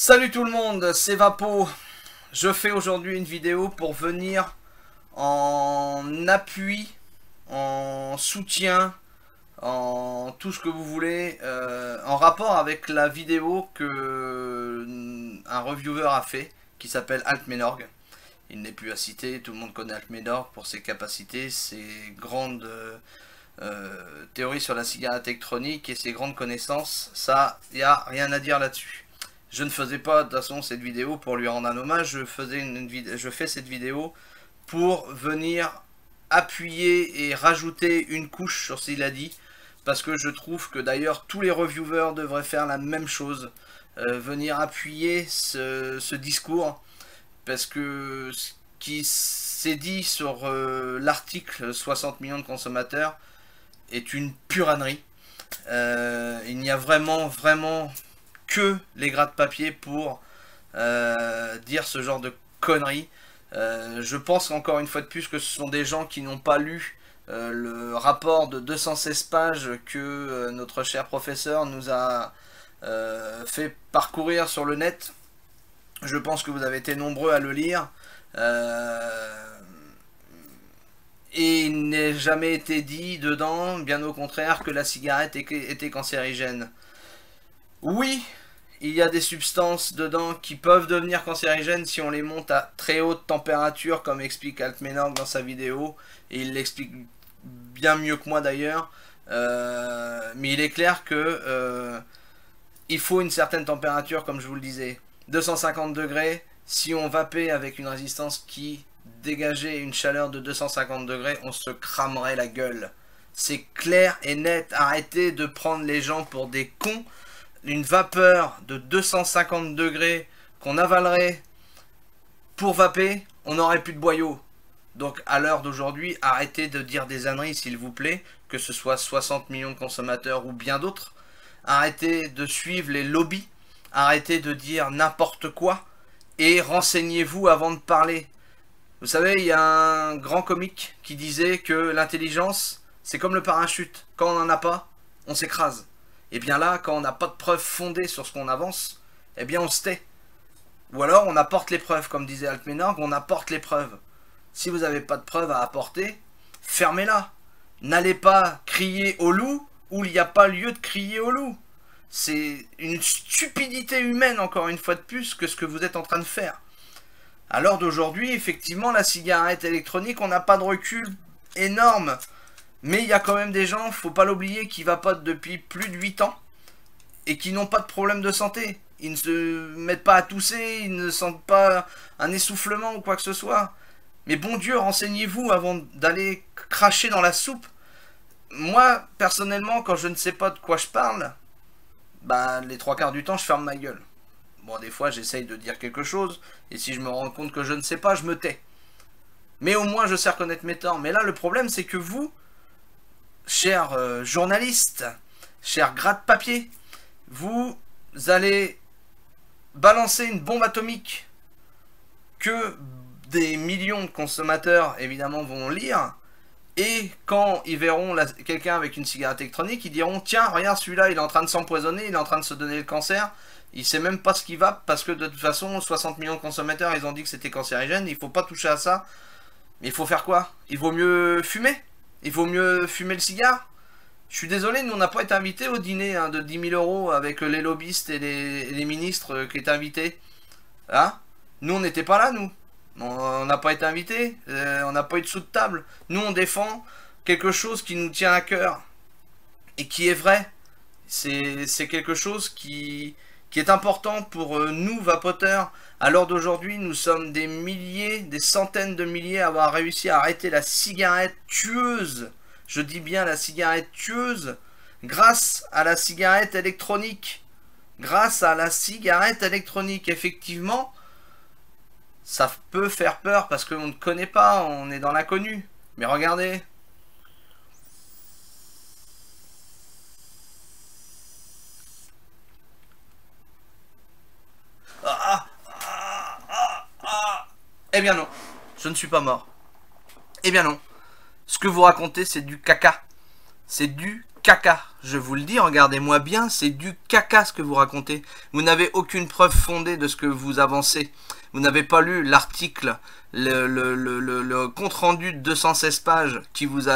Salut tout le monde, c'est Vapo. Je fais aujourd'hui une vidéo pour venir en appui, en soutien, en tout ce que vous voulez, en rapport avec la vidéo que un reviewer a fait, qui s'appelle Altmenorg. Il n'est plus à citer, tout le monde connaît Altmenorg pour ses capacités, ses grandes théories sur la cigarette électronique et ses grandes connaissances. Ça, il n'y a rien à dire là-dessus. Je ne faisais pas de toute façon cette vidéo pour lui rendre un hommage, je fais cette vidéo pour venir appuyer et rajouter une couche sur ce qu'il a dit, parce que je trouve que d'ailleurs tous les reviewers devraient faire la même chose, venir appuyer ce discours, parce que ce qui s'est dit sur l'article 60 millions de consommateurs est une pure ânerie. Il n'y a vraiment que les gratte-papier pour dire ce genre de conneries. Je pense encore une fois de plus que ce sont des gens qui n'ont pas lu le rapport de 216 pages que notre cher professeur nous a fait parcourir sur le net. Je pense que vous avez été nombreux à le lire. Et il n'est jamais été dit dedans, bien au contraire, que la cigarette était cancérigène. Oui, il y a des substances dedans qui peuvent devenir cancérigènes si on les monte à très haute température, comme explique Altmenorg dans sa vidéo, et il l'explique bien mieux que moi d'ailleurs. Mais il est clair que il faut une certaine température, comme je vous le disais. 250 degrés, si on vapait avec une résistance qui dégageait une chaleur de 250 degrés, on se cramerait la gueule. C'est clair et net, arrêtez de prendre les gens pour des cons. Une vapeur de 250 degrés qu'on avalerait pour vaper, on n'aurait plus de boyaux. Donc à l'heure d'aujourd'hui, arrêtez de dire des âneries s'il vous plaît, que ce soit 60 millions de consommateurs ou bien d'autres. Arrêtez de suivre les lobbies, arrêtez de dire n'importe quoi et renseignez-vous avant de parler. Vous savez, il y a un grand comique qui disait que l'intelligence, c'est comme le parachute. Quand on n'en a pas, on s'écrase. Et bien là, quand on n'a pas de preuves fondées sur ce qu'on avance, eh bien on se tait. Ou alors on apporte les preuves, comme disait Altmenorg, on apporte les preuves. Si vous n'avez pas de preuves à apporter, fermez-la. N'allez pas crier au loup où il n'y a pas lieu de crier au loup. C'est une stupidité humaine, encore une fois de plus, que ce que vous êtes en train de faire. À l'heure d'aujourd'hui, effectivement, la cigarette électronique, on n'a pas de recul énorme. Mais il y a quand même des gens, faut pas l'oublier, qui vapotent depuis plus de 8 ans et qui n'ont pas de problème de santé. Ils ne se mettent pas à tousser, ils ne sentent pas un essoufflement ou quoi que ce soit. Mais bon Dieu, renseignez-vous avant d'aller cracher dans la soupe. Moi, personnellement, quand je ne sais pas de quoi je parle, bah les 3/4 du temps, je ferme ma gueule. Bon, des fois, j'essaye de dire quelque chose, et si je me rends compte que je ne sais pas, je me tais. Mais au moins, je sais reconnaître mes torts. Mais là, le problème, c'est que vous, chers journalistes, chers gratte-papier, vous allez balancer une bombe atomique que des millions de consommateurs, évidemment, vont lire. Et quand ils verront quelqu'un avec une cigarette électronique, ils diront « Tiens, regarde, celui-là, il est en train de s'empoisonner, il est en train de se donner le cancer. Il sait même pas ce qu'il va, parce que de toute façon, 60 millions de consommateurs, ils ont dit que c'était cancérigène. Il faut pas toucher à ça. Mais il faut faire quoi? Il vaut mieux fumer. Il vaut mieux fumer le cigare. Je suis désolé, nous on n'a pas été invités au dîner de 10 000 € avec les lobbyistes et les ministres qui étaient invités. Hein? Nous on n'était pas là, nous. On n'a pas été invités. On n'a pas eu de sous de table. Nous on défend quelque chose qui nous tient à cœur. Et qui est vrai. C'est quelque chose qui est important pour nous, vapoteurs. À l'heure d'aujourd'hui, nous sommes des milliers, des centaines de milliers à avoir réussi à arrêter la cigarette tueuse. Je dis bien la cigarette tueuse, grâce à la cigarette électronique. Grâce à la cigarette électronique, effectivement, ça peut faire peur parce qu'on ne connaît pas, on est dans l'inconnu. Mais regardez. Eh bien non, je ne suis pas mort. Eh bien non, ce que vous racontez c'est du caca. C'est du caca. je vous le dis, regardez-moi bien, c'est du caca ce que vous racontez. Vous n'avez aucune preuve fondée de ce que vous avancez. Vous n'avez pas lu l'article, le compte-rendu de 216 pages qui nous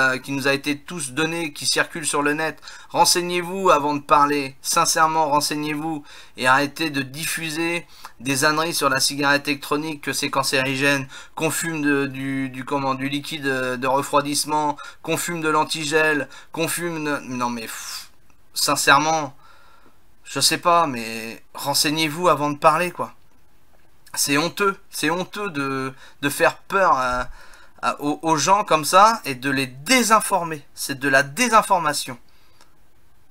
a été tous donné, qui circule sur le net. Renseignez-vous avant de parler. Sincèrement, renseignez-vous et arrêtez de diffuser des âneries sur la cigarette électronique, que c'est cancérigène, qu'on fume du liquide de refroidissement, qu'on fume de l'antigel, qu'on fume... Non mais, sincèrement, je sais pas, mais renseignez-vous avant de parler, quoi. C'est honteux de faire peur aux gens comme ça et de les désinformer. C'est de la désinformation.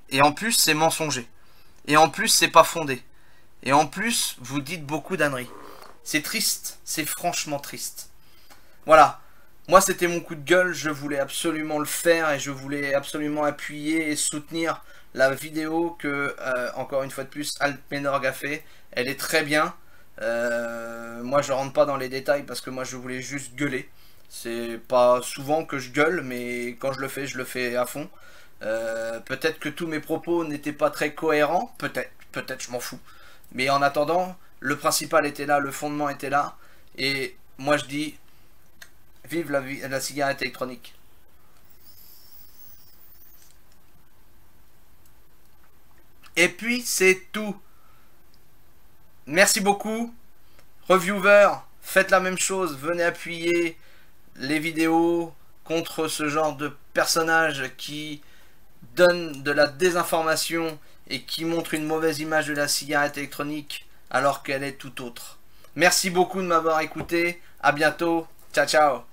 Et en plus, c'est mensonger. Et en plus, c'est pas fondé. Et en plus, vous dites beaucoup d'âneries. C'est triste, c'est franchement triste. Voilà, moi c'était mon coup de gueule, je voulais absolument le faire et je voulais absolument appuyer et soutenir la vidéo que, encore une fois de plus, Alpmenorg a fait. Elle est très bien. Moi je rentre pas dans les détails parce que moi je voulais juste gueuler. C'est pas souvent que je gueule, mais quand je le fais à fond. Peut-être que tous mes propos n'étaient pas très cohérents, peut-être je m'en fous. Mais en attendant, le principal était là, le fondement était là. Et moi je dis, vive la cigarette électronique. Et puis c'est tout. Merci beaucoup. Reviewers, faites la même chose. Venez appuyer les vidéos contre ce genre de personnages qui donnent de la désinformation et qui montrent une mauvaise image de la cigarette électronique alors qu'elle est tout autre. Merci beaucoup de m'avoir écouté. À bientôt. Ciao, ciao.